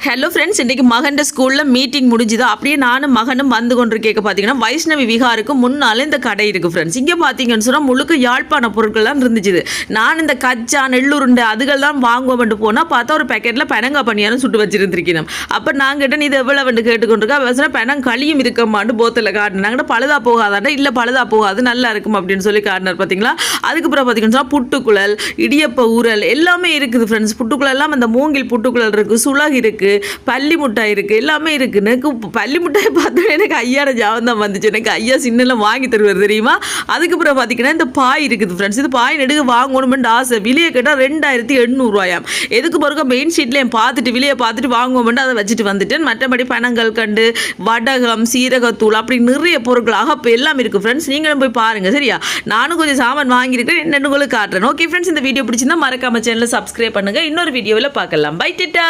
Hello friends, இன்றைக்கி மகன் ஸ்கூலில் மீட்டிங் முடிஞ்சுது. அப்படியே நானும் மகனும் வந்து கொண்டு கேட்க பார்த்தீங்கன்னா வைஷ்ணவி விகாருக்கு முன்னால் இந்த கடை இருக்குது ஃப்ரெண்ட்ஸ். இங்கே பார்த்தீங்கன்னு சொன்னால் முழுக்க யாழ்ப்பாண பொருட்கள்லாம் இருந்துச்சு. நான் இந்த கச்சா நெல்லுருண்டை அதுகள் தான் வாங்குவோம்ட்டு போனால் பார்த்தா ஒரு பேக்கெட்டில் பெனங்காய் பணியாரம் சுட்டு வச்சுருந்துருக்கணும். அப்போ நான் கேட்டேன் இது எவ்வளோ வந்து கேட்டுக்கொண்டிருக்கா. அவசரம் பெனங் களியும் இருக்கமான்னு போத்தில் காட்டினேன். நாங்கள் பழுதா போகாதாண்டா, இல்லை பழுதா போகாது நல்லா இருக்கும் அப்படின்னு சொல்லி காட்டினார். பார்த்தீங்களா, அதுக்கப்புறம் பார்த்தீங்கன்னு சொன்னால் புட்டுக்குழல், இடியப்ப ஊரல் எல்லாமே இருக்குது ஃப்ரெண்ட்ஸ். புட்டுக்குழல் எல்லாம் அந்த மூங்கில் புட்டுக்குழல் இருக்குது, சுலகு இருக்குது, பள்ளி முட்டாய் இருக்குது, எல்லாமே இருக்குது. எனக்கு பள்ளி முட்டாய் பார்த்தோன்னே எனக்கு ஐயாட ஜாபம் தான் வந்துச்சு. எனக்கு ஐயா சின்னெல்லாம் வாங்கி தருவார் தெரியுமா. அதுக்கப்புறம் பார்த்தீங்கன்னா இந்த பாய் இருக்குது ஃப்ரெண்ட்ஸ். இது பாய் நெடுக்க வாங்கணுமெண்டு ஆசை. விலையை கேட்டால் 2800 எதுக்கு பிறகு மெயின் ஷீட்லேயும் பார்த்துட்டு விலையை பார்த்துட்டு வாங்குவோம்ட்டு அதை வச்சுட்டு வந்துட்டேன். மற்றபடி பனங்கள் கண்டு, வடகம், சீரகத்தூள் அப்படி நிறைய பொருட்களாக இப்போ எல்லாம் இருக்குது ஃப்ரெண்ட்ஸ். நீங்களும் போய் பாருங்கள் சரியா. நானும் கொஞ்சம் சாமான் வாங்கியிருக்கேன், என்னென்னு உங்களுக்கு காட்டுறேன். ஓகே ஃப்ரெண்ட்ஸ், இந்த வீடியோ பிடிச்சிருந்தா மறக்காம சேனலை சப்ஸ்கிரைப் பண்ணுங்கள். இன்னொரு வீடியோவில் பார்க்கலாம். பை டிட்டா.